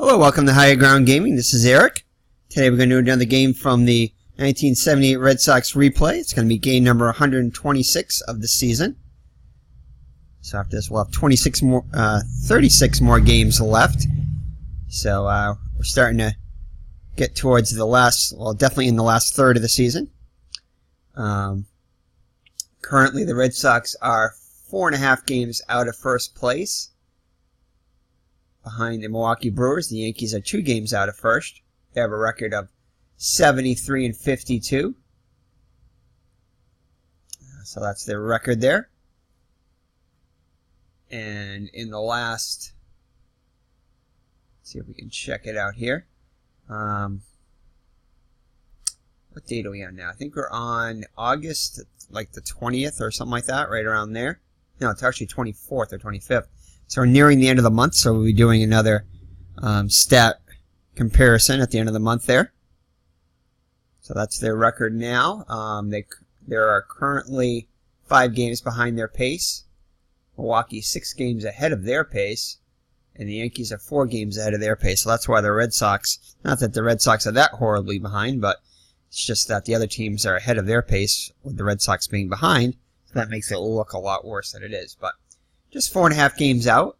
Hello, welcome to Higher Ground Gaming. This is Eric. Today we're going to do another game from the 1978 Red Sox replay. It's going to be game number 126 of the season. So after this, we'll have 36 more games left. So we're starting to get towards the last, well, definitely in the last third of the season. Currently, the Red Sox are 4.5 games out of first place, behind the Milwaukee Brewers. The Yankees are 2 games out of first. They have a record of 73-52. So that's their record there. And in the last, let's see if we can check it out here. What date are we on now? I think we're on August, like the 20th or something like that, right around there. No, it's actually 24th or 25th. So we're nearing the end of the month, so we'll be doing another stat comparison at the end of the month there. So that's their record now. There are currently 5 games behind their pace. Milwaukee 6 games ahead of their pace. And the Yankees are 4 games ahead of their pace. So that's why the Red Sox, not that the Red Sox are that horribly behind, but it's just that the other teams are ahead of their pace with the Red Sox being behind. So that makes it look a lot worse than it is. But just 4.5 games out.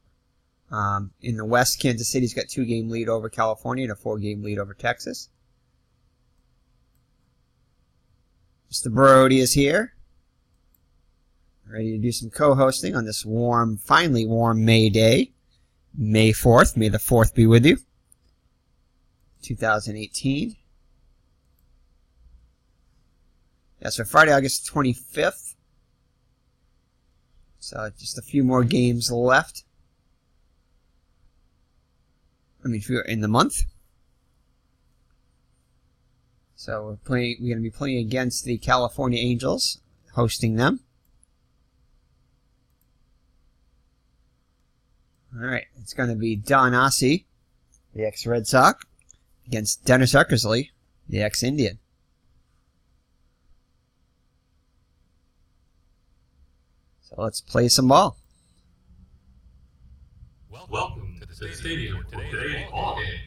In the West, Kansas City's got 2-game lead over California and a 4-game lead over Texas. Mr. Brody is here, ready to do some co-hosting on this warm, finally warm May day, May 4th. May the 4th be with you. 2018. Yeah, so Friday, August 25th. So just a few more games left. I mean, if you're in the month. So we're going to be playing against the California Angels, hosting them. All right, it's going to be Don Aase, the ex-Red Sox, against Dennis Eckersley, the ex-Indian. So let's play some ball. Welcome to the stadium for today's ball game.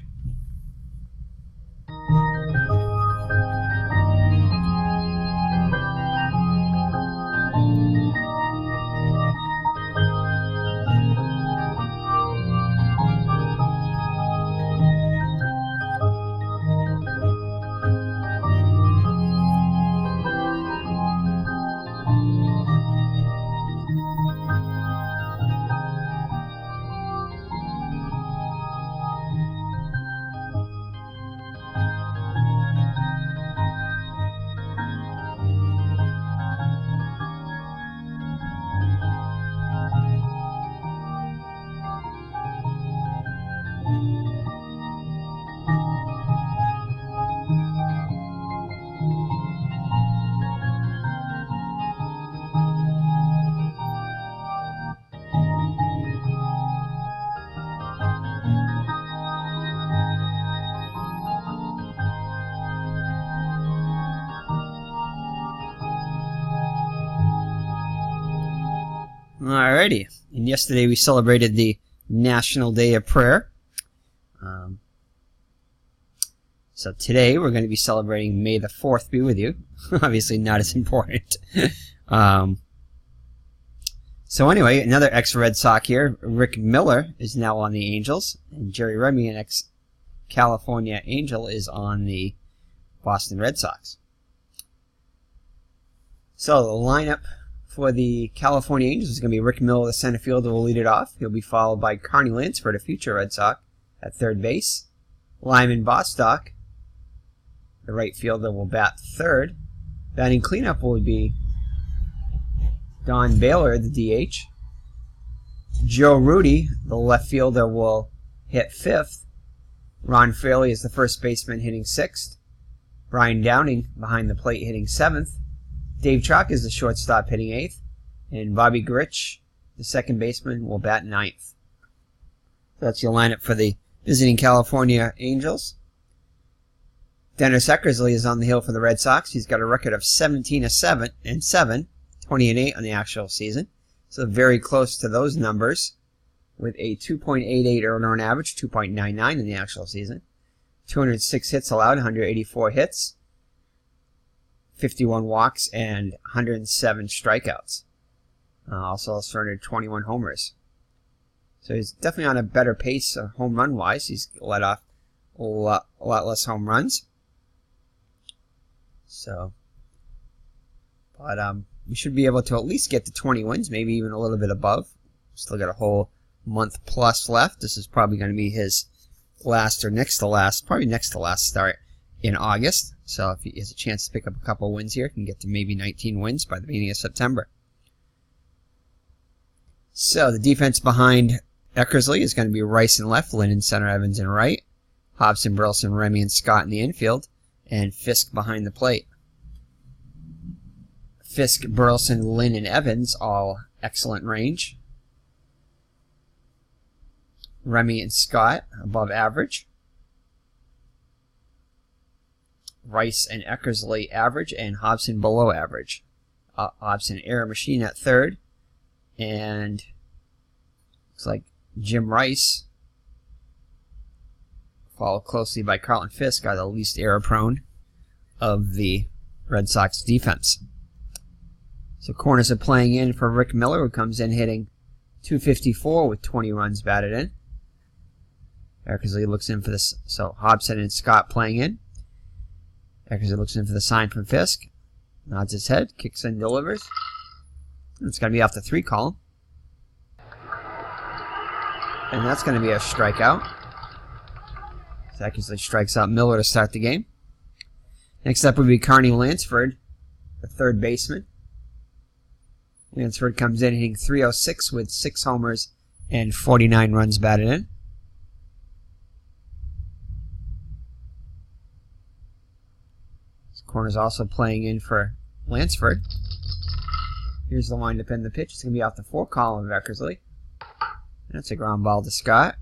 Alrighty, and yesterday we celebrated the National Day of Prayer. So today we're going to be celebrating May the 4th be with you. Obviously not as important. So anyway, another ex-Red Sox here, Rick Miller, is now on the Angels, and Jerry Remy, an ex-California Angel, is on the Boston Red Sox. So the lineup for the California Angels is going to be Rick Miller, the center fielder, will lead it off. He'll be followed by Carney Lansford, a future Red Sox, at third base. Lyman Bostock, the right fielder, will bat third. Batting cleanup will be Don Baylor, the DH. Joe Rudy, the left fielder, will hit fifth. Ron Fraley is the first baseman, hitting sixth. Brian Downing behind the plate, hitting seventh. Dave Chalk is the shortstop, hitting 8th, and Bobby Grich, the second baseman, will bat 9th. So that's your lineup for the visiting California Angels. Dennis Eckersley is on the hill for the Red Sox. He's got a record of 17-7, 20-8 on the actual season, so very close to those numbers with a 2.88 earned run average, 2.99 in the actual season. 206 hits allowed, 184 hits, 51 walks, and 107 strikeouts. Also surrendered 21 homers. So he's definitely on a better pace home run wise. He's let off a lot less home runs. So, but we should be able to at least get to 20 wins, maybe even a little bit above. Still got a whole month plus left. This is probably going to be his last or next to last, probably next to last start in August. So if he has a chance to pick up a couple of wins here, can get to maybe 19 wins by the beginning of September. So the defense behind Eckersley is going to be Rice in left, Lynn in center, Evans in right, Hobson, Burleson, Remy, and Scott in the infield, and Fisk behind the plate. Fisk, Burleson, Lynn, and Evans, all excellent range. Remy and Scott above average. Rice and Eckersley average, and Hobson below average. Hobson error machine at third, and looks like Jim Rice, followed closely by Carlton Fisk, are the least error prone of the Red Sox defense. So corners are playing in for Rick Miller, who comes in hitting .254 with 20 runs batted in. Eckersley looks in for this. So Hobson and Scott playing in. Eckersley looks in for the sign from Fisk. Nods his head, kicks in, delivers. It's going to be off the 3 column. And that's going to be a strikeout. So Eckersley strikes out Miller to start the game. Next up would be Carney Lansford, the third baseman. Lansford comes in hitting .306 with 6 homers and 49 runs batted in. This corner's also playing in for Lansford. Here's the windup in the pitch. It's going to be off the 4 column of Eckersley. That's a ground ball to Scott.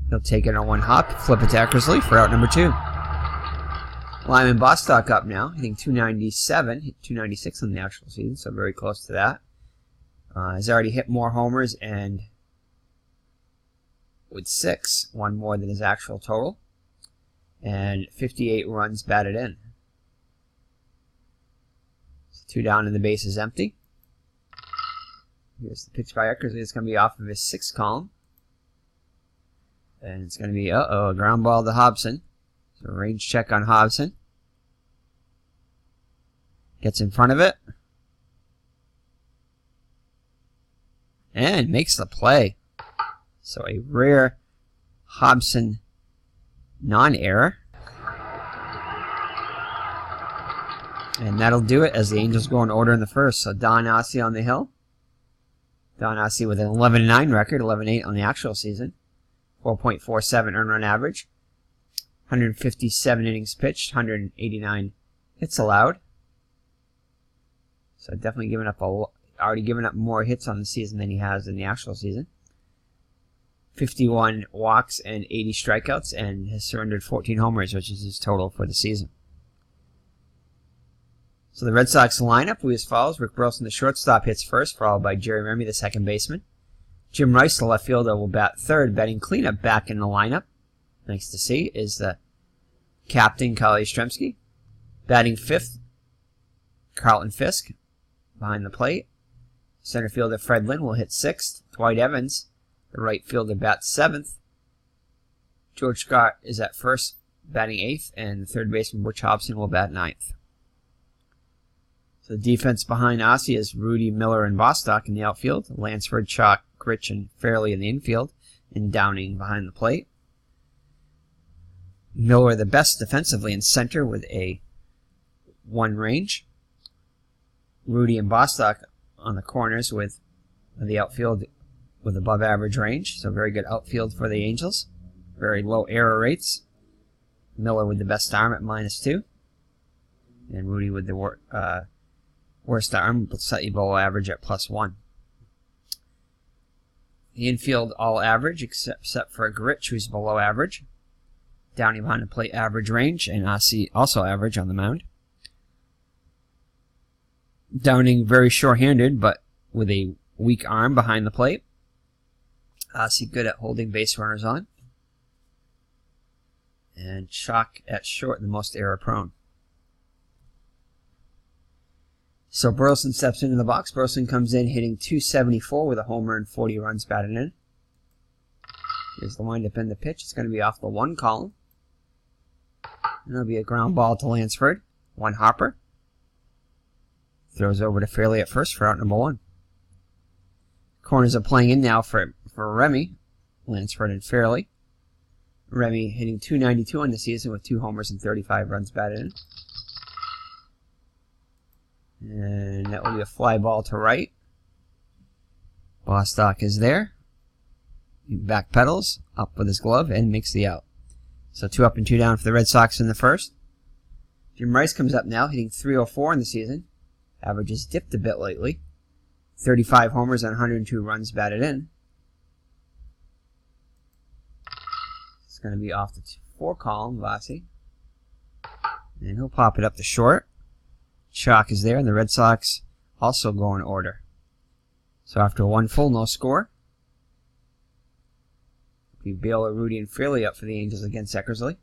He'll take it on one hop, flip it to Eckersley for out number 2. Lyman Bostock up now, hitting .297, hit .296 in the actual season, so very close to that. Has already hit more homers and with 6, one more than his actual total, and 58 runs batted in. So 2 down and the base is empty. Here's the pitch by Eckersley. It's going to be off of his 6th column. And it's going to be, a ground ball to Hobson. So range check on Hobson. Gets in front of it. And makes the play. So a rare Hobson non-error. And that'll do it as the Angels go in order in the first. So Don Aase on the hill. Don Aase with an 11-9 record, 11-8 on the actual season. 4.47 earned run average. 157 innings pitched, 189 hits allowed. So definitely already given up more hits on the season than he has in the actual season. 51 walks and 80 strikeouts, and has surrendered 14 homers, which is his total for the season. So the Red Sox lineup will be as follows. Rick Burleson, the shortstop, hits first, followed by Jerry Remy, the second baseman. Jim Rice, the left fielder, will bat third. Batting cleanup back in the lineup, nice to see, is the captain, Kyle Yastrzemski. Batting fifth, Carlton Fisk, behind the plate. Center fielder Fred Lynn will hit sixth. Dwight Evans, the right fielder, bats seventh. George Scott is at first, batting eighth, and the third baseman Butch Hobson will bat ninth. So the defense behind Aase is Rudy, Miller, and Bostock in the outfield. Lansford, Chalk, Gritch, and Fairley in the infield. And Downing behind the plate. Miller the best defensively in center with a 1 range. Rudy and Bostock on the corners with the outfield with above average range. So very good outfield for the Angels. Very low error rates. Miller with the best arm at -2. And Rudy with the worst arm, but slightly below average at +1. The infield all average, except for Gritch, who's below average. Downing behind the plate, average range, and Aase also average on the mound. Downing very short-handed, but with a weak arm behind the plate. Aase good at holding base runners on. And Chalk at short, the most error prone. So Burleson steps into the box. Burleson comes in hitting .274 with a homer and 40 runs batted in. Here's the windup in the pitch. It's going to be off the 1 column. And it'll be a ground ball to Lansford. 1 hopper. Throws over to Fairley at first for out number 1. Corners are playing in now for Remy, Lansford and Fairley. Remy hitting .292 on the season with 2 homers and 35 runs batted in. And that will be a fly ball to right. Bostock is there. He back pedals, up with his glove, and makes the out. So 2 up and 2 down for the Red Sox in the first. Jim Rice comes up now, hitting .304 in the season. Average has dipped a bit lately. 35 homers and 102 runs batted in. It's going to be off the 4 column, Aase. And he'll pop it up to short. Chalk is there, and the Red Sox also go in order. So after 1 full, no score. It'll be Baylor, Rudy, and Fairley up for the Angels against Eckersley.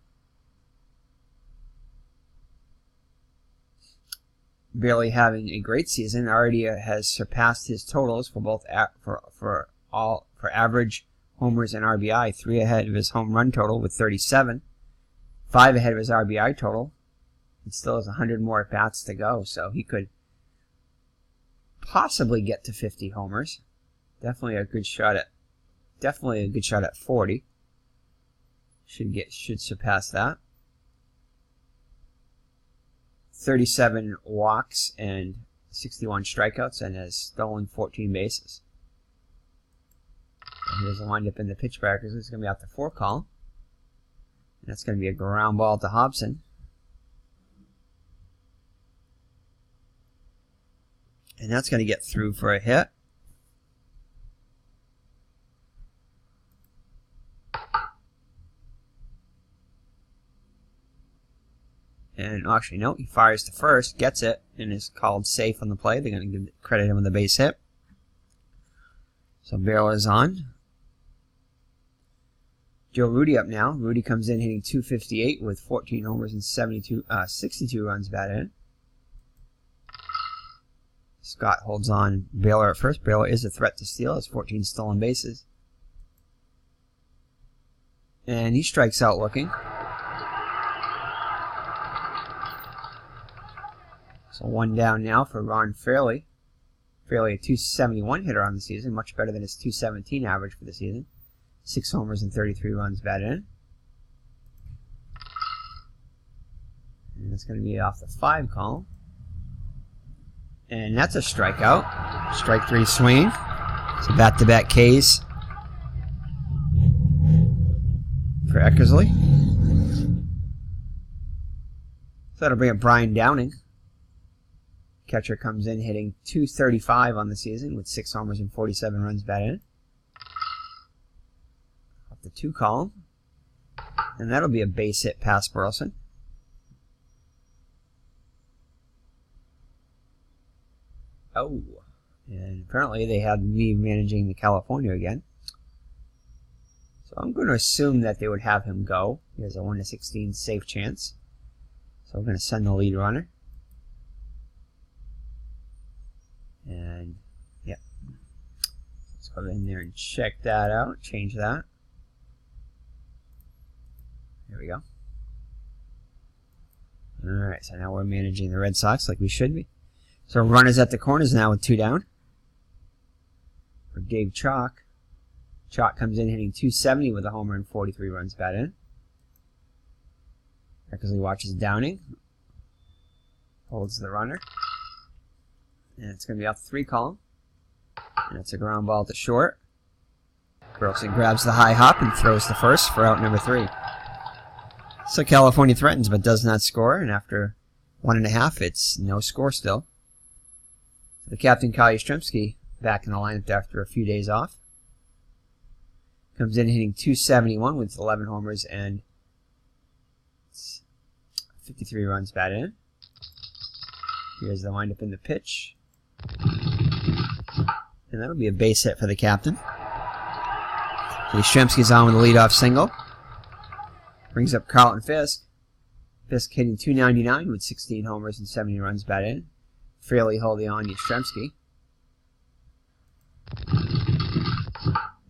Bailey having a great season, already has surpassed his totals for both for average homers and RBI, 3 ahead of his home run total with 37, 5 ahead of his RBI total. He still has 100 more at bats to go, so he could possibly get to 50 homers. Definitely a good shot at 40. Should surpass that. 37 walks and 61 strikeouts, and has stolen 14 bases. So here's the windup in the pitch back. It's going to be out the 4 column. And that's going to be a ground ball to Hobson. And that's going to get through for a hit. And actually, no, he fires to first, gets it, and is called safe on the play. They're going to credit him with the base hit. So Baylor is on. Joe Rudy up now. Rudy comes in hitting .258 with 14 homers and 62 runs batted in. Scott holds on Baylor at first. Baylor is a threat to steal. Has 14 stolen bases. And he strikes out looking. So 1 down now for Ron Fairley. Fairley a .271 hitter on the season, much better than his .217 average for the season. 6 homers and 33 runs batted in. And it's going to be off the 5 column. And that's a strikeout. Strike 3 swing. So back-to-back Ks for Eckersley. So that'll bring up Brian Downing. Catcher comes in hitting .235 on the season with 6 homers and 47 runs batted in. Off the 2 column. And that'll be a base hit past Burleson. Oh, and apparently they had me managing the California again. So I'm going to assume that they would have him go. He has a 1/16 safe chance. So we're going to send the lead runner. And, yeah. Let's go in there and check that out. Change that. There we go. Alright, so now we're managing the Red Sox like we should be. So runners at the corners now with 2 down. For Dave Chalk. Chalk comes in hitting .270 with a homer and 43 runs batted in. Eckersley watches Downing. Holds the runner. And it's going to be off the 3 column. And it's a ground ball to short. Burleson grabs the high hop and throws the first for out number 3. So California threatens but does not score. And after 1.5, it's no score still. The captain, Kyle Yastrzemski, back in the lineup after a few days off. Comes in hitting .271 with 11 homers and 53 runs batted in. Here's the windup in the pitch. And that'll be a base hit for the captain. So Yastrzemski's on with a leadoff single. Brings up Carlton Fisk. Fisk hitting .299 with 16 homers and 70 runs batted in. Fairly holding on Yastrzemski.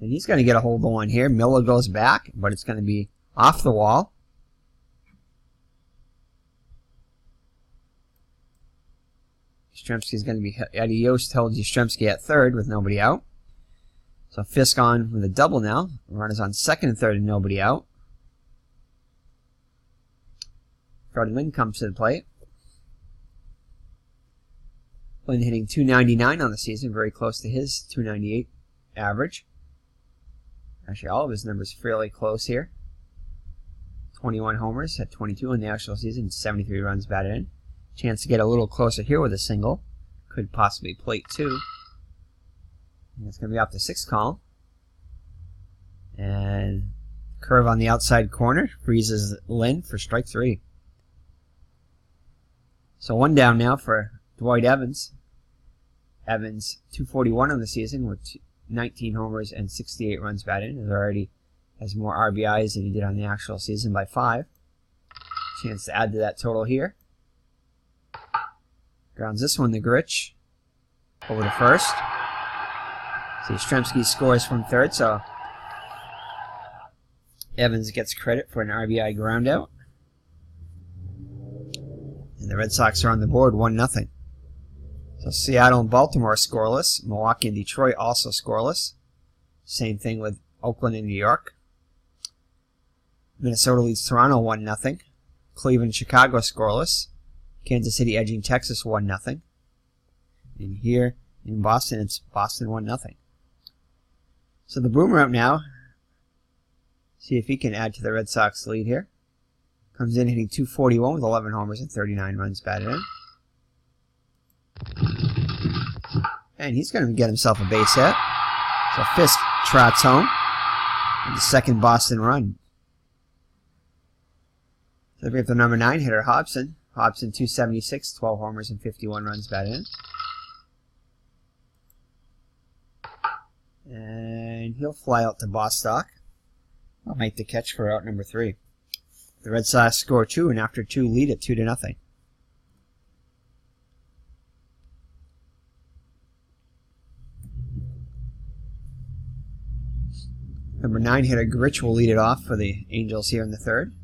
And he's going to get a hold of one here. Miller goes back, but it's going to be off the wall. Yastrzemski's going to be... Eddie Yost held Yastrzemski at third with nobody out. So Fisk on with a double now. Runners on second and third and nobody out. Freddie Lynn comes to the plate. Lynn hitting .299 on the season, very close to his .298 average. Actually, all of his numbers fairly close here. 21 homers, had 22 in the actual season, 73 runs batted in. Chance to get a little closer here with a single. Could possibly plate two. And it's going to be off the sixth column. And curve on the outside corner freezes Lynn for strike three. So one down now for Dwight Evans. Evans, .241 on the season with 19 homers and 68 runs batted in. He already has more RBIs than he did on the actual season by 5. Chance to add to that total here. Grounds this one to Grich. Over to first. So Yastrzemski scores from third, so Evans gets credit for an RBI groundout. And the Red Sox are on the board 1-0. So Seattle and Baltimore scoreless. Milwaukee and Detroit also scoreless. Same thing with Oakland and New York. Minnesota leads Toronto 1-0. Cleveland and Chicago scoreless. Kansas City edging Texas 1-0. And here in Boston, it's Boston 1-0. So the Boomer up now. See if he can add to the Red Sox lead here. Comes in hitting .241 with 11 homers and 39 runs batted in. And he's going to get himself a base hit. So Fisk trots home with the second Boston run. So we have the number 9 hitter, Hobson. Hobson .276, 12 homers and 51 runs batted in. And he'll fly out to Bostock. I'll make the catch for out number 3. The Red Sox score 2, and after 2 lead it 2-0. Number 9 hitter Grich will lead it off for the Angels here in the third.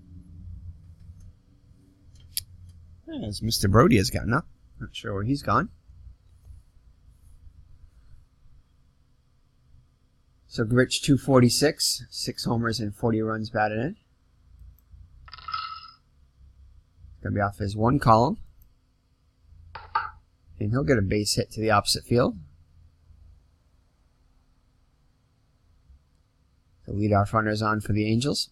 As Mr. Brody has gotten up. Not sure where he's gone. So Grich .246, 6 homers and 40 runs batted in. Going to be off his one column. And he'll get a base hit to the opposite field. The leadoff runner is on for the Angels.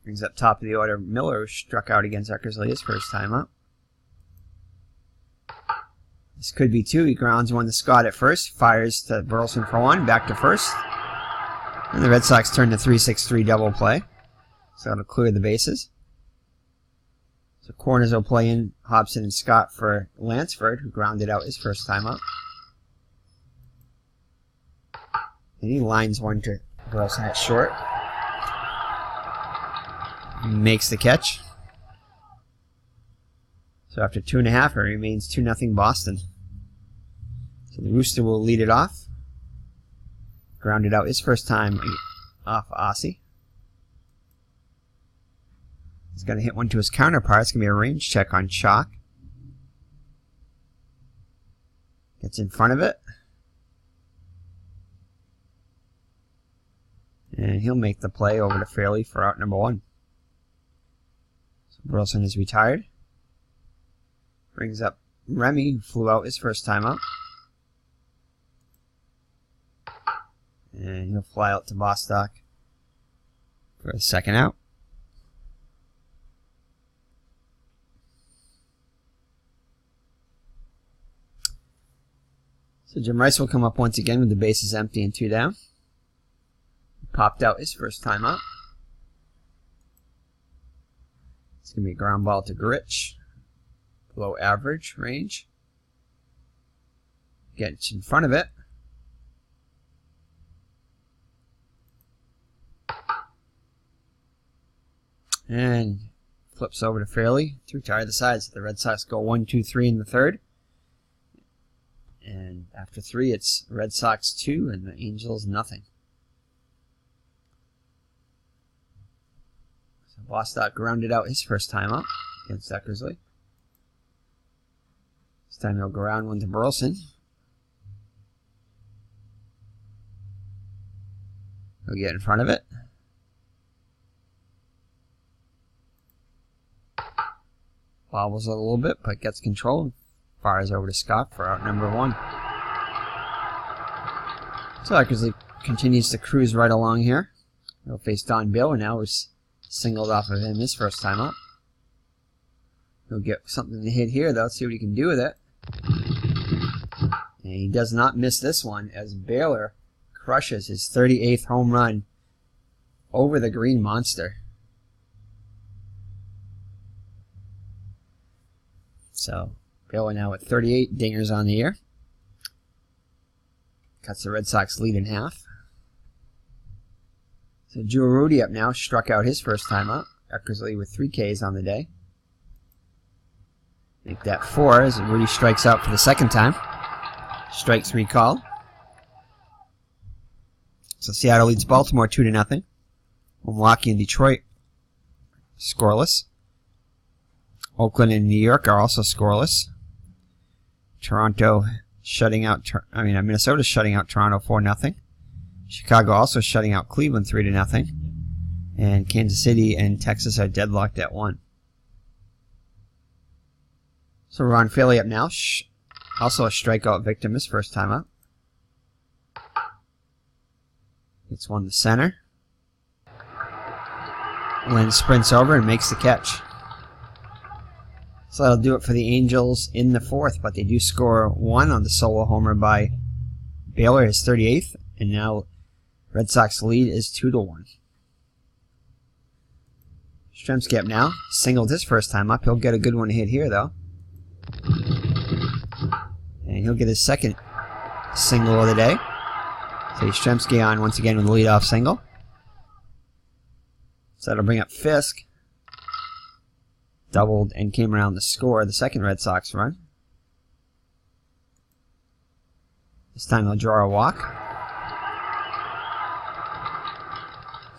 Brings up top of the order Miller, who struck out against Eckersley his first time up. This could be 2. He grounds one to Scott at first. Fires to Burleson for 1. Back to first. And the Red Sox turn to 3-6-3 double play. So it'll clear the bases. So corners will play in Hobson and Scott for Lansford, who grounded out his first time up. And he lines one to Burleson at short. Makes the catch. So after 2.5, it remains 2-0 Boston. So the Rooster will lead it off. Grounded out his first time off Aase. He's going to hit one to his counterpart. It's going to be a range check on Chalk. Gets in front of it. And he'll make the play over to Fairley for out number 1. So Burleson is retired. Brings up Remy, who flew out his first time up. And he'll fly out to Bostock for the second out. So Jim Rice will come up once again with the bases empty and 2 down. He popped out his first time up. It's going to be a ground ball to Grich. Below average range. Gets in front of it. And flips over to Fairley. 2 to either side. So the Red Sox go 1, 2, 3 in the third. And after 3, it's Red Sox 2 and the Angels nothing. So Bostock grounded out his first time up against Eckersley. This time he'll go around one to Burleson. He'll get in front of it. Wobbles a little bit, but gets control. Fires over to Scott for out number 1. So Eckersley continues to cruise right along here. He'll face Don Baylor now, who's singled off of him his first time up. He'll get something to hit here, though. See what he can do with it. And he does not miss this one, as Baylor crushes his 38th home run over the Green Monster. So Baylor now with 38 dingers on the year. Cuts the Red Sox lead in half. So Joe Rudy up now, struck out his first time up. Eckersley with 3 Ks on the day. Make that 4 as Rudy strikes out for the second time. Strike 3 call. So Seattle leads Baltimore 2-0. Milwaukee and Detroit scoreless. Oakland and New York are also scoreless. Minnesota shutting out Toronto 4-0. Chicago also shutting out Cleveland 3-0. And Kansas City and Texas are deadlocked at 1. So Ron Fairley up now. Also a strikeout victim his first time up. Gets one to center. Lynn sprints over and makes the catch. So that'll do it for the Angels in the 4th, but they do score 1 on the solo homer by Baylor, his 38th, and now Red Sox lead is 2-1. Stremski up now, singled his first time up. He'll get a good one to hit here, though. And he'll get his second single of the day. So Stremski on once again with the leadoff single. So that'll bring up Fisk. Doubled and came around to score the second Red Sox run. This time they'll draw a walk.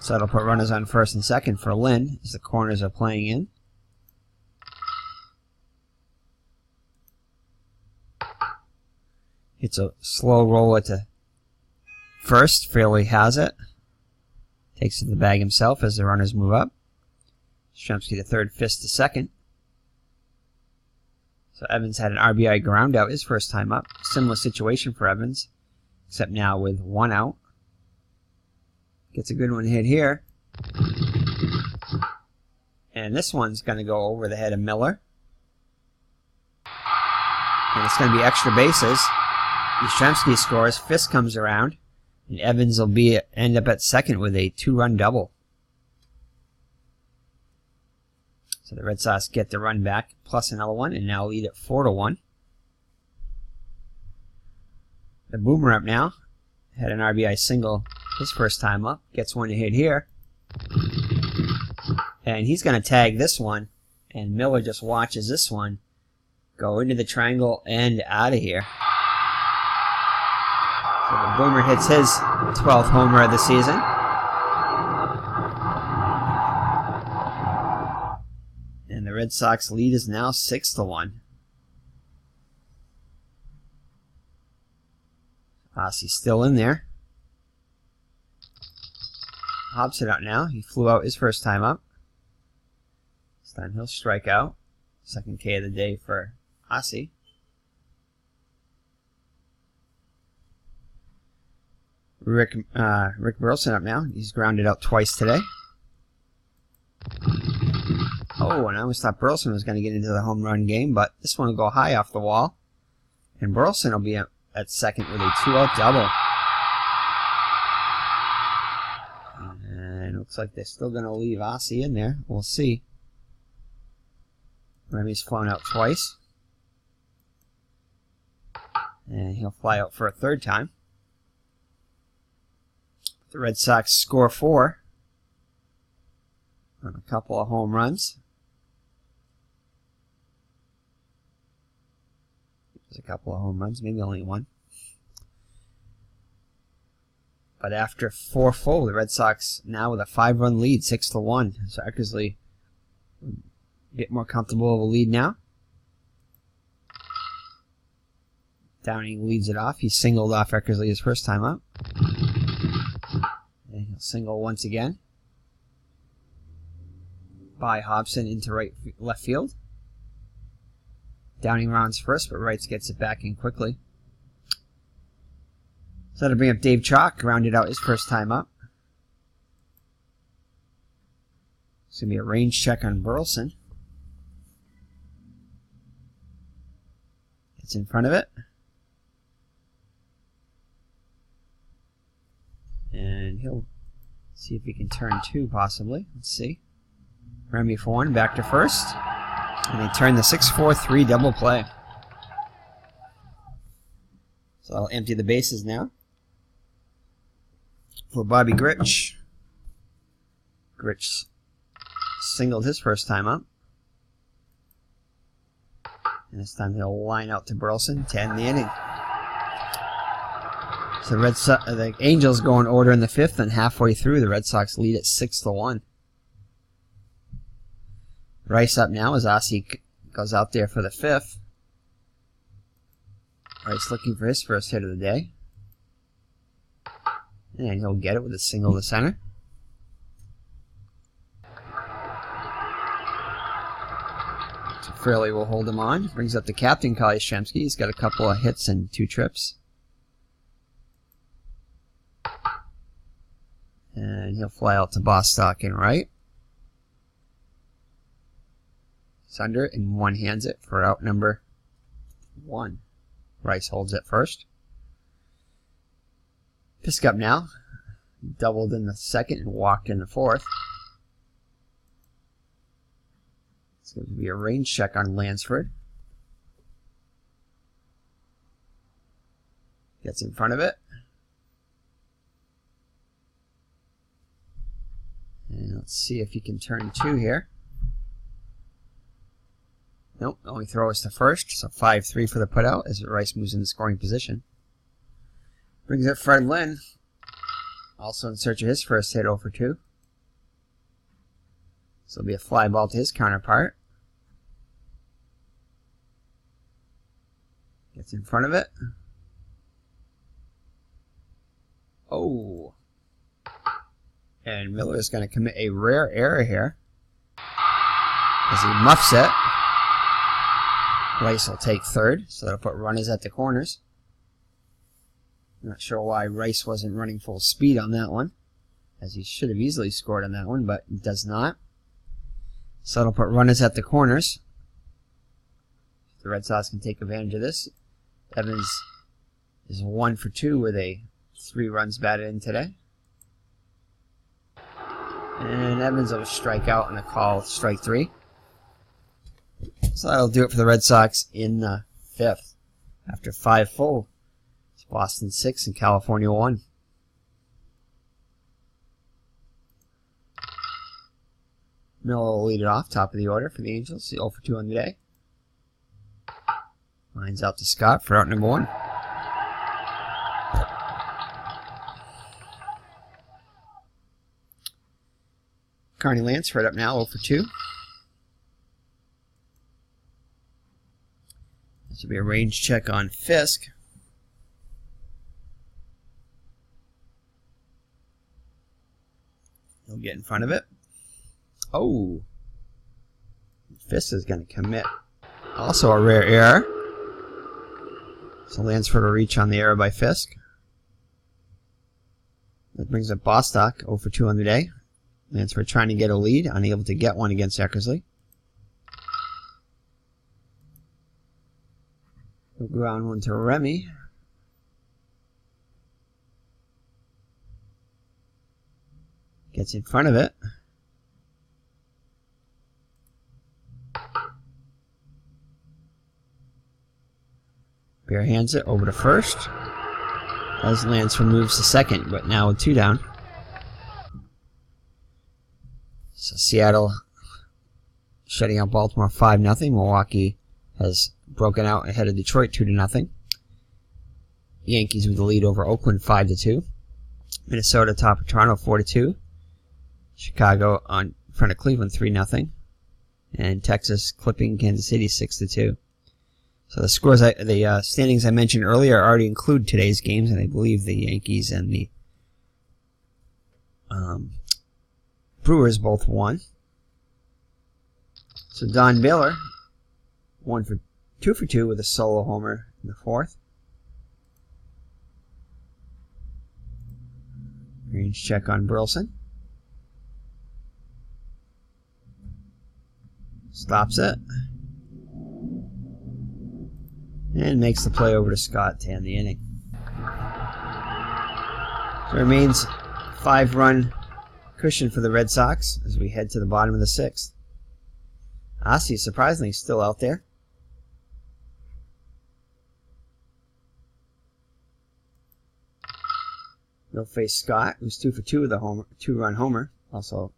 So that'll put runners on first and second for Lynn as the corners are playing in. It's a slow roller to first. Fairley has it. Takes it to the bag himself as the runners move up. Stremski to third, Fisk to second. So Evans had an RBI ground out his first time up. Similar situation for Evans, except now with 1 out. Gets a good one hit here. And this one's going to go over the head of Miller. And it's going to be extra bases. Yastrzemski scores, Fisk comes around, and Evans will end up at second with a 2-run double. So the Red Sox get the run back, plus another one, and now lead at 4-1. The Boomer up now. Had an RBI single his first time up. Gets one to hit here. And he's going to tag this one. And Miller just watches this one go into the triangle and out of here. So the Boomer hits his 12th homer of the season. And the Red Sox lead is now 6-1. Aase's still in there. Hobbs it out now. He flew out his first time up. This time he'll strike out. Second K of the day for Aase. Rick Burleson up now. He's grounded out twice today. Oh, and I always thought Burleson was going to get into the home run game, but this one will go high off the wall. And Burleson will be at second with a 2-out double. And it looks like they're still going to leave Aase in there. We'll see. Remy's flown out twice. And he'll fly out for a third time. The Red Sox score 4. on a couple of home runs. There's a couple of home runs, maybe only one. But after 4 full, the Red Sox now with a 5-run lead, 6-1. So Eckersley get more comfortable of a lead now. Downing leads it off. He singled off Eckersley his first time up. And he'll single once again. By Hobson into left field. Downing rounds first, but Wrights gets it back in quickly. So that'll bring up Dave Chalk, rounded out his first time up. It's going to be a range check on Burleson. It's in front of it. And he'll see if he can turn 2, possibly. Let's see. Remy for 1, back to first. And they turn the 6-4-3 double play. So I'll empty the bases now. For Bobby Grich. Grich singled his first time up. And this time he'll line out to Burleson to end the inning. So the Angels go in order in the 5th, and halfway through the Red Sox lead at 6-1. Rice up now as Aase goes out there for the 5th. Rice looking for his first hit of the day. And he'll get it with a single to center. So Fairley will hold him on. Brings up the captain, Kyle Yastrzemski. He's got a couple of hits and 2 trips. And he'll fly out to Bostock and right. He's under it and one hands it for out number 1. Rice holds it first. Pisk up now. Doubled in the 2nd and walked in the 4th. It's going to be a range check on Lansford. Gets in front of it. And let's see if he can turn 2 here. Nope, only throw is to first. So 5-3 for the putout as Rice moves into scoring position. Brings up Fred Lynn. Also in search of his first hit, 0 for 2. So it'll be a fly ball to his counterpart. Gets in front of it. Oh. And Miller is going to commit a rare error here as he muffs it. Rice will take 3rd, so that'll put runners at the corners. Not sure why Rice wasn't running full speed on that one, as he should have easily scored on that one, but he does not. So it'll put runners at the corners. The Red Sox can take advantage of this. Evans is 1 for 2 with 3 runs batted in today. And Evans will strike out on a call, strike 3. So that'll do it for the Red Sox in the 5th. After 5 full, it's Boston 6 and California 1. Miller will lead it off, top of the order for the Angels. 0 for 2 on the day. Lines out to Scott for out number 1. Carney Lansford up now, 0 for 2. This will be a range check on Fisk. He'll get in front of it. Oh! Fisk is going to commit also a rare error. So Lansford will reach on the error by Fisk. That brings up Bostock, 0 for 2 on the day. Lansford trying to get a lead, unable to get one against Eckersley. We'll ground one to Remy. Gets in front of it. Bear hands it over to first. As Lansford moves to second, but now with 2 down. So Seattle shutting out Baltimore 5-0. Milwaukee has broken out ahead of Detroit 2-0. Yankees with the lead over Oakland 5-2. Minnesota top of Toronto 4-2. Chicago on front of Cleveland 3-0. And Texas clipping Kansas City 6-2. So the scores, the standings I mentioned earlier already include today's games, and I believe the Yankees and the Brewers both won. So Don Baylor, 2 for 2 with a solo homer in the fourth. Range check on Burleson. Stops it. And makes the play over to Scott to end the inning. So it remains 5-run cushion for the Red Sox as we head to the bottom of the 6th. Aase surprisingly still out there. He'll face Scott, who's 2 for 2 with a 2-run homer. Also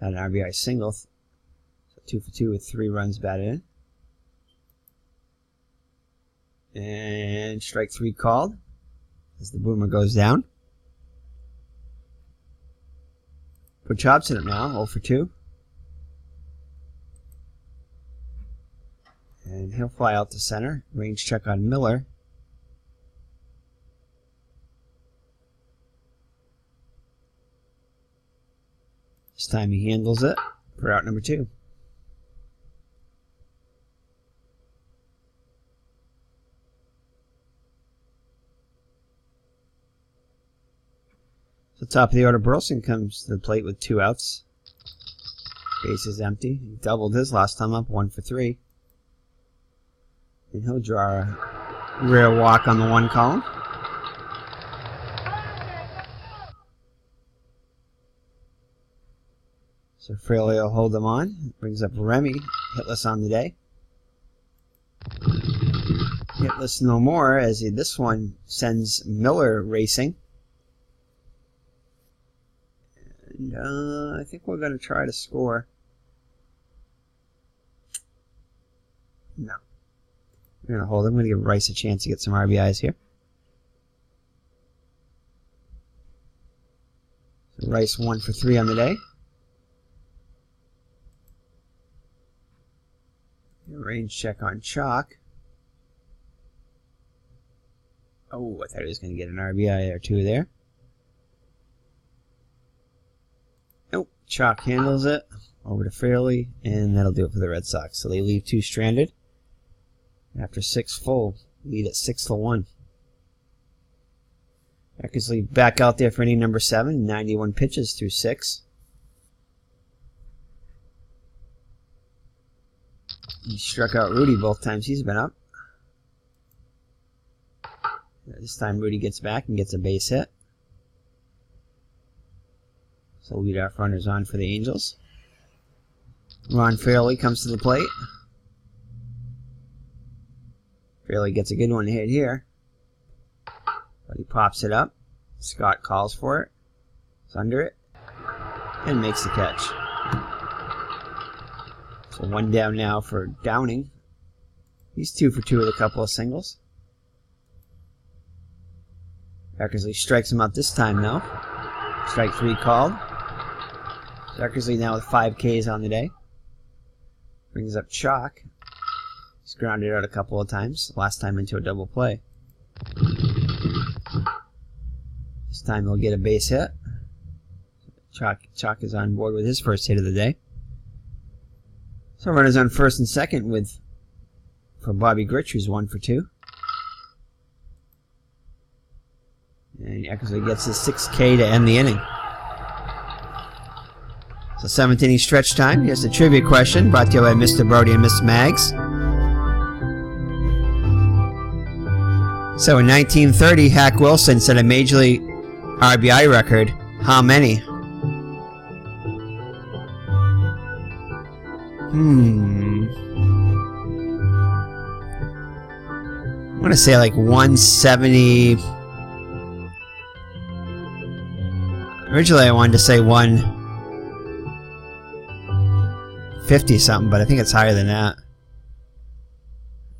had an RBI single. So 2 for 2 with 3 runs batted in. And strike 3 called as the boomer goes down. Put chops in it now, 0 for 2. And he'll fly out to center. Range check on Miller. This time he handles it for out number 2. So top of the order, Burleson comes to the plate with 2 outs. Base is empty. He doubled his last time up, 1 for 3. And he'll draw a rare walk on the 1 column. So Fraley will hold them on. Brings up Remy, hitless on the day. Hitless no more as this one sends Miller racing. And I think we're going to try to score. No. We're going to hold him. I'm going to give Rice a chance to get some RBIs here. So Rice 1 for 3 on the day. Range check on Chalk. Oh, I thought he was going to get an RBI or 2 there. Nope. Chalk handles it over to Fairley, and that'll do it for the Red Sox. So they leave 2 stranded. After 6 full, lead at 6-1. Eckersley back out there for inning number 7, 91 pitches through 6. He struck out Rudy both times he's been up. This time Rudy gets back and gets a base hit. So leadoff runner's on for the Angels. Ron Fairley comes to the plate. Fairley gets a good one to hit here. But he pops it up. Scott calls for it. It's under it. And makes the catch. So 1 down now for Downing. He's 2 for 2 with a couple of singles. Eckersley strikes him out this time though. Strike 3 called. So Eckersley now with 5 Ks on the day. Brings up Chalk. He's grounded out a couple of times. Last time into a double play. This time he'll get a base hit. Chalk is on board with his first hit of the day. So runners on first and second for Bobby Gritch, who's 1 for 2. And Eckersley gets his 6K to end the inning. So 7th inning stretch time. Here's the trivia question brought to you by Mr. Brody and Miss Mags. So in 1930, Hack Wilson set a Major League RBI record. How many? I want to say like 170. Originally I wanted to say 1 50 something, but I think it's higher than that.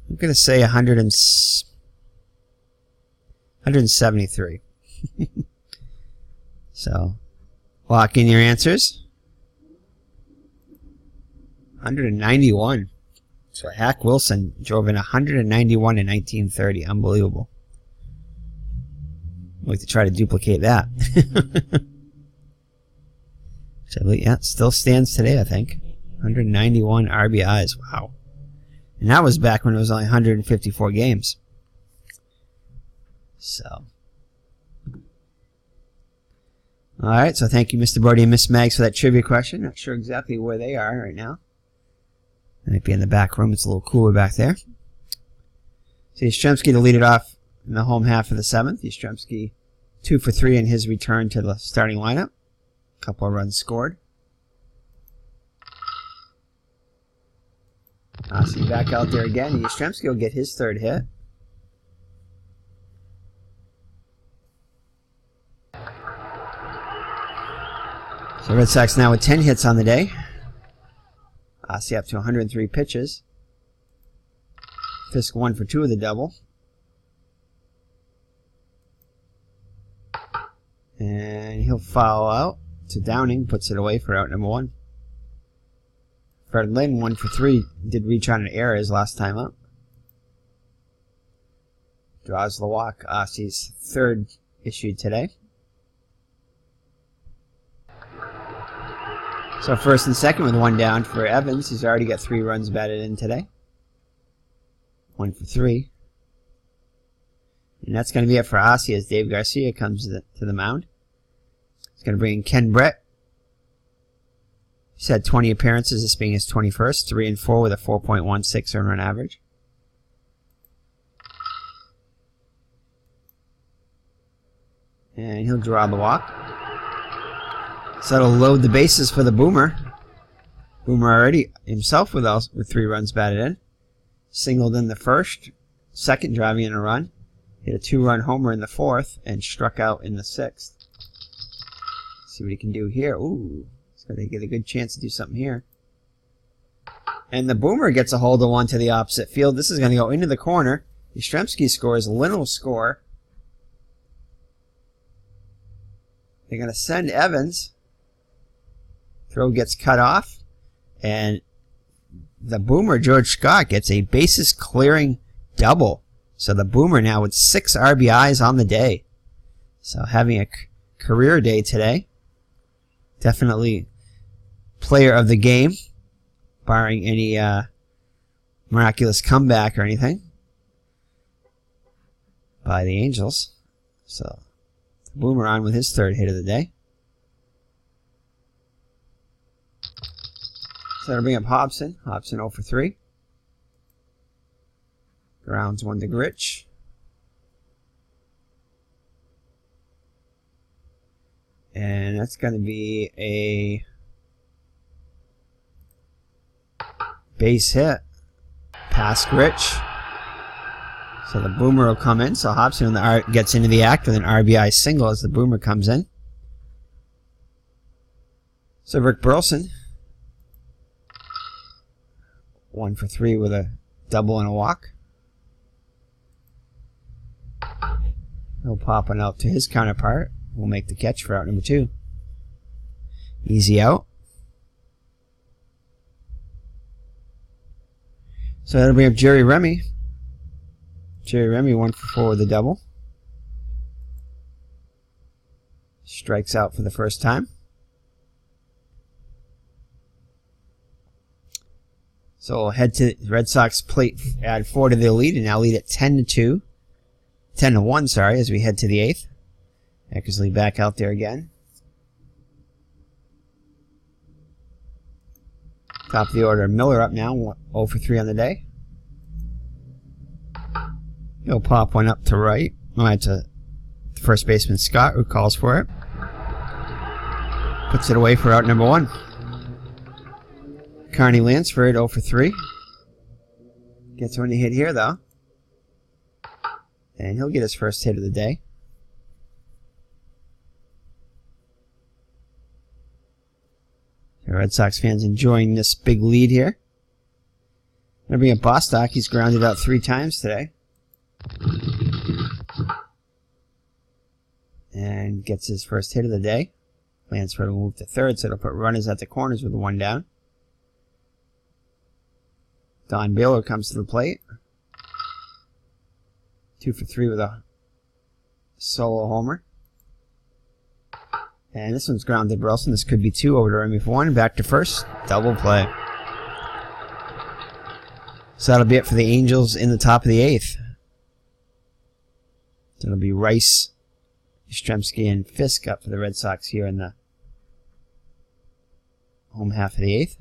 I'm gonna say 173. So, lock in your answers. 191. So Hack Wilson drove in 191 in 1930. Unbelievable. We'll have to try to duplicate that. So, yeah, still stands today, I think. 191 RBIs. Wow. And that was back when it was only 154 games. So. Alright, so thank you, Mr. Brody and Miss Mags, for that trivia question. Not sure exactly where they are right now. They might be in the back room. It's a little cooler back there. So Yastrzemski to lead it off in the home half of the 7th. Yastrzemski 2 for 3 in his return to the starting lineup. A couple of runs scored. Aase back out there again. Yastrzemski will get his 3rd hit. So Red Sox now with 10 hits on the day. Aase up to 103 pitches. Fisk 1 for 2 with a double. And he'll foul out to Downing. Puts it away for out number 1. Fred Lynn 1 for 3. Did reach on an error his last time up. Draws the walk. Aase's 3rd issued today. So first and second with 1 down for Evans. He's already got 3 runs batted in today. 1 for 3. And that's going to be it for Aase as Dave Garcia comes to the mound. He's going to bring in Ken Brett. He's had 20 appearances, this being his 21st. 3 and 4 with a 4.16 earned run average. And he'll draw the walk. So that'll load the bases for the Boomer. Boomer already himself with 3 runs batted in. Singled in the 1st, 2nd driving in a run. Hit a 2-run homer in the 4th and struck out in the 6th. See what he can do here. Ooh, he's going to get a good chance to do something here. And the Boomer gets a hold of one to the opposite field. This is going to go into the corner. Yastrzemski scores. Lynn will score. They're going to send Evans. Throw gets cut off, and the Boomer, George Scott, gets a bases clearing double. So the Boomer now with 6 RBIs on the day. So having a career day today. Definitely player of the game, barring any miraculous comeback or anything by the Angels. So the Boomer on with his 3rd hit of the day. So that'll bring up Hobson. Hobson 0 for 3. Grounds 1 to Grich. And that's going to be a base hit. Past Grich. So the Boomer will come in. So Hobson gets into the act with an RBI single as the Boomer comes in. So Rick Burleson. 1 for 3 with a double and a walk. He'll pop one out to his counterpart. We'll make the catch for out number 2. Easy out. So that'll bring up Jerry Remy. Jerry Remy 1 for 4 with a double. Strikes out for the first time. So we'll head to the Red Sox plate, add 4 to their lead, and now lead at 10-2. 10-1, sorry, as we head to the 8th. Eckersley back out there again. Top of the order, Miller up now, 0 for 3 on the day. He'll pop one up to right. To first baseman Scott, who calls for it. Puts it away for out number 1. Carney Lansford 0 for 3. Gets one to hit here, though. And he'll get his first hit of the day. So Red Sox fans enjoying this big lead here. Gonna bring up Bostock. He's grounded out 3 times today. And gets his first hit of the day. Lansford will move to third, so it'll put runners at the corners with 1 down. Don Baylor comes to the plate. 2 for 3 with a solo homer. And this one's grounded Burleson. This could be 2 over to Remy for 1. Back to first. Double play. So that'll be it for the Angels in the top of the 8th. So it'll be Rice, Yastrzemski, and Fisk up for the Red Sox here in the home half of the 8th.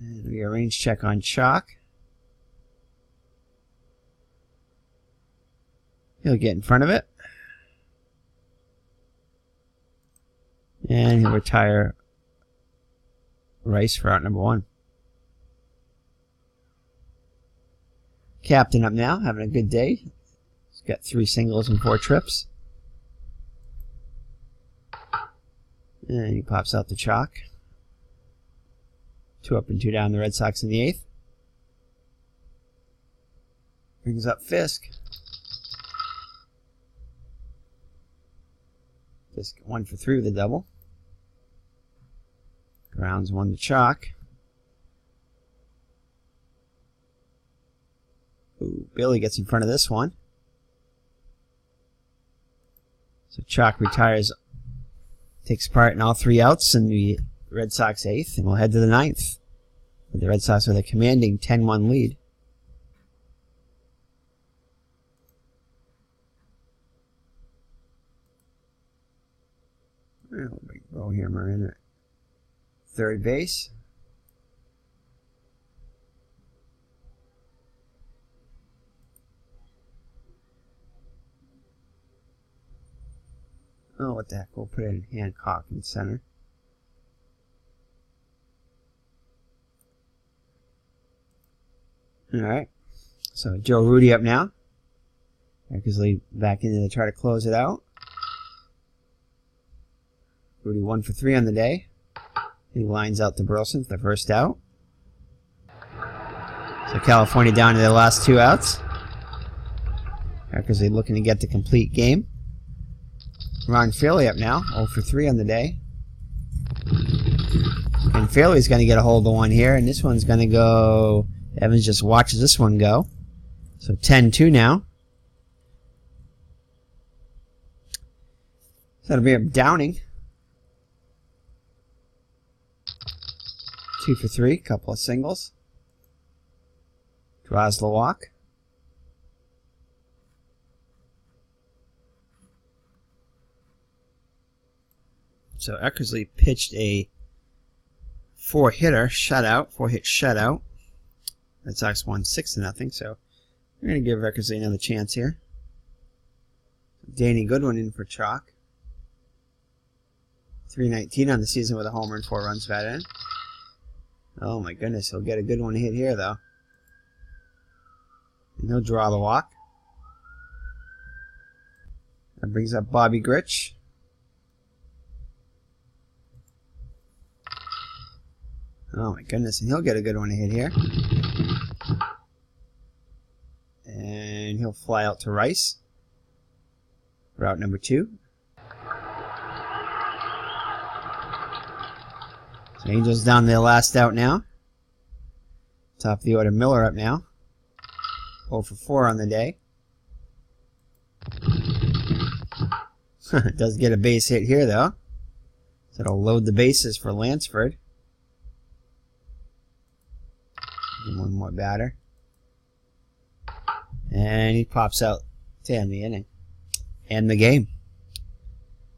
And we arrange check on Chalk. He'll get in front of it. And he'll retire Rice for out number 1. Captain up now, having a good day. He's got 3 singles and 4 trips. And he pops out the Chalk. 2 up and 2 down, the Red Sox in the 8th. Brings up Fisk. Fisk 1 for 3 with a double. Grounds 1 to Chalk. Ooh, Billy gets in front of this one. So Chalk retires, takes part in all 3 outs in the Red Sox 8th, and we'll head to the 9th. With the Red Sox with a commanding 10-1 lead. We'll bring Rohammer in at third base. Oh, what the heck? We'll put in Hancock in center. Alright. So Joe Rudy up now. Eckersley back in to try to close it out. Rudy 1 for 3 on the day. He lines out to Burleson for the first out. So California down to their last 2 outs. Eckersley looking to get the complete game. Ron Fairley up now, 0 for 3 on the day. And Fairley's going to get a hold of one here, and this one's going to go... Evans just watches this one go. So 10-2 now. So that'll be up Downing. 2 for 3, couple of singles. Draws the walk. So Eckersley pitched a 4-hitter shutout, 4-hit shutout. Red Sox won 6-0, so we're going to give Eckersley another chance here. Danny Goodwin in for Chalk. 319 on the season with a homer and 4 runs batted in. Oh my goodness, he'll get a good one hit here though. And he'll draw the walk. That brings up Bobby Grich. Oh my goodness, and he'll get a good one to hit here. And he'll fly out to Rice. Route number 2. So Angels down their last out now. Top of the order, Miller up now. 0 for 4 on the day. Does get a base hit here though. So it'll load the bases for Lansford. And 1 more batter. And he pops out to end the inning. End the game.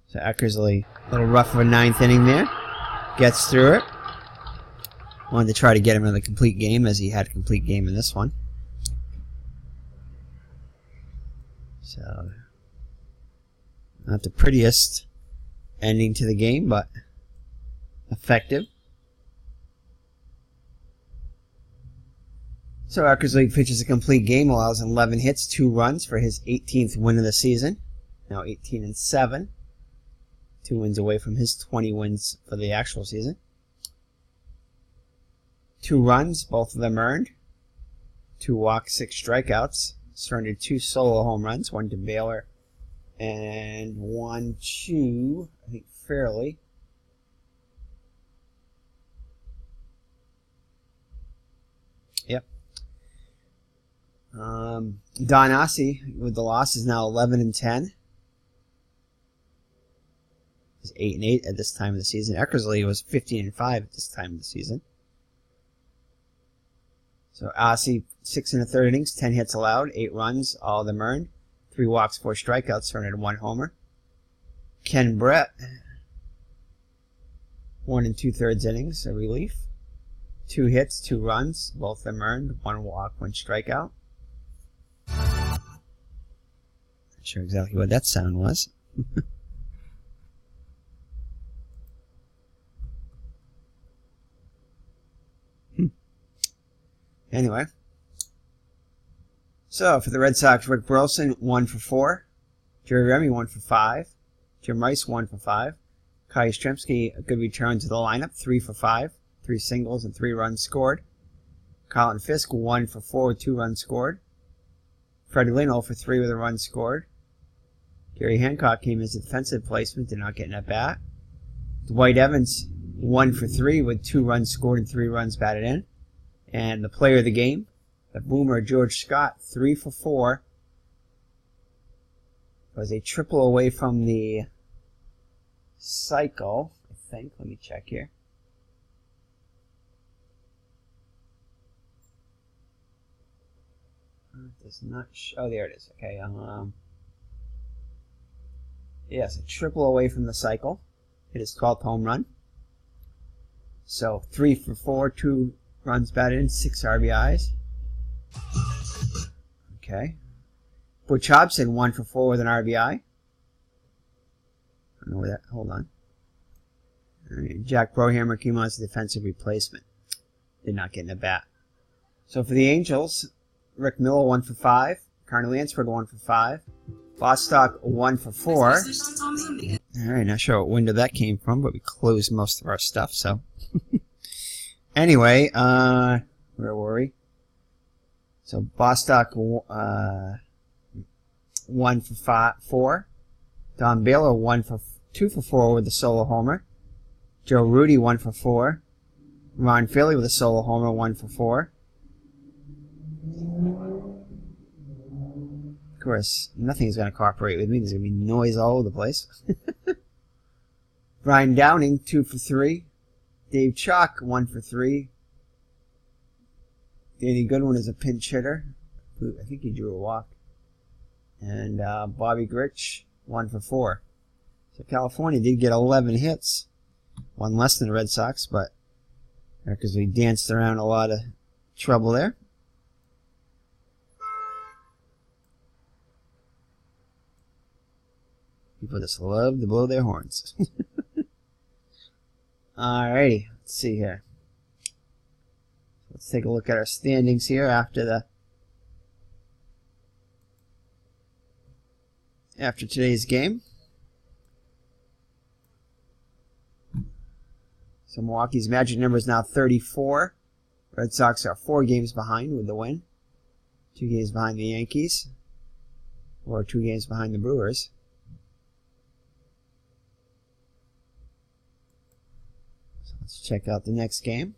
So Eckersley, a little rough of a 9th inning there. Gets through it. Wanted to try to get him in the complete game, as he had a complete game in this one. So, not the prettiest ending to the game, but effective. So Eckersley pitches a complete game, allows 11 hits, 2 runs for his 18th win of the season. Now 18-7. 2 wins away from his 20 wins for the actual season. 2 runs, both of them earned. 2 walks, 6 strikeouts. Surrendered 2 solo home runs, 1 to Baylor and 1 to, I think, Fairley. Yep. Don Aase with the loss is now 11-10. He's 8-8 at this time of the season. Eckersley was 15-5 at this time of the season. So Aase, 6 1/3 innings, 10 hits allowed, 8 runs, all of them earned, 3 walks, 4 strikeouts, surrendered 1 homer. Ken Brett, 1 2/3 innings, a relief, 2 hits, 2 runs, both of them earned, 1 walk, 1 strikeout. Not sure exactly what that sound was. Anyway, so for the Red Sox, Rick Burleson 1 for 4, Jerry Remy 1 for 5, Jim Rice 1 for 5, Kai Yastrzemski a good return to the lineup 3 for 5, 3 singles and 3 runs scored. Colin Fisk 1 for 4 with 2 runs scored. Freddie Lynn 0 for 3 with a run scored. Gary Hancock came as a defensive placement, did not get an at bat. Dwight Evans 1 for 3 with 2 runs scored and 3 runs batted in. And the player of the game, the boomer George Scott, 3 for 4. Was a triple away from the cycle, I think. Let me check here. It does not show. Oh, there it is. Okay. Yes, a triple away from the cycle. Hit his 12th home run. So 3 for 4, 2 runs batted in, 6 RBIs. Okay. Butch Hobson 1 for 4 with an RBI. I don't know where that. Hold on. All right. Jack Brohammer came on as a defensive replacement. Did not get in the bat. So for the Angels, Rick Miller 1 for 5. Carney Lansford 1 for 5. Bostock 1 for 4. All right. Not sure what window that came from, but we closed most of our stuff. So anyway, where were we? So Bostock 1 for 4. Don Baylor 2 for 4 with a solo homer. Joe Rudy 1 for 4. Ron Philly with a solo homer 1 for 4. Of course, nothing's going to cooperate with me. There's going to be noise all over the place. Brian Downing 2 for 3. Dave Chalk 1 for 3. Danny Goodwin is a pinch hitter. I think he drew a walk. And Bobby Grich 1 for 4. So California did get 11 hits. 1 less than the Red Sox, but because we danced around a lot of trouble there. People just love to blow their horns. Alrighty, let's see here. Let's take a look at our standings here after today's game. So Milwaukee's magic number is now 34. Red Sox are 4 games behind with the win. 2 games behind the Yankees. Or 2 games behind the Brewers. So let's check out the next game.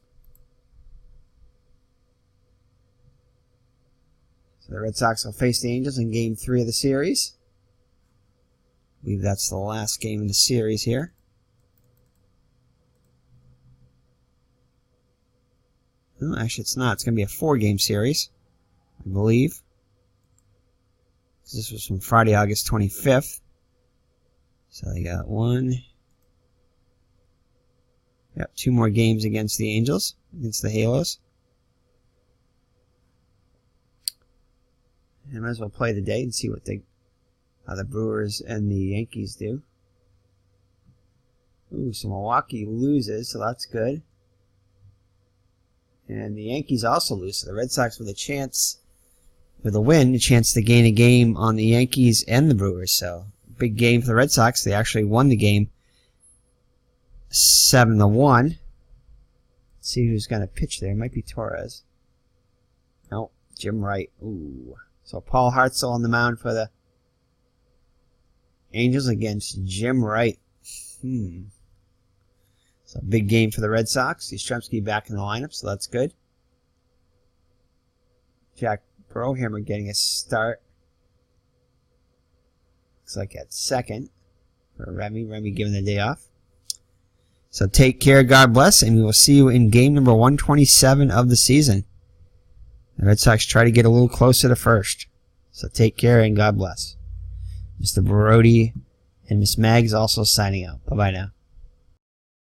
So the Red Sox will face the Angels in Game 3 of the series. I believe that's the last game of the series here. No, actually it's not. It's going to be a 4-game series, I believe. This was from Friday, August 25th. So they got 2 more games against the Angels, against the Halos. And I might as well play the day and see how the Brewers and the Yankees do. Ooh, so Milwaukee loses, so that's good. And the Yankees also lose, so the Red Sox with a chance, with a win, a chance to gain a game on the Yankees and the Brewers. So, big game for the Red Sox. They actually won the game 7-1. Let's see who's going to pitch there. It might be Torres. No, Jim Wright. Ooh. So Paul Hartzell on the mound for the Angels against Jim Wright. So big game for the Red Sox. Yastrzemski back in the lineup, so that's good. Jack Brohammer getting a start. Looks like at second for Remy. Remy giving the day off. So take care, God bless, and we will see you in game number 127 of the season. The Red Sox try to get a little closer to first. So take care and God bless. Mr. Brody and Miss Mags also signing out. Bye-bye now.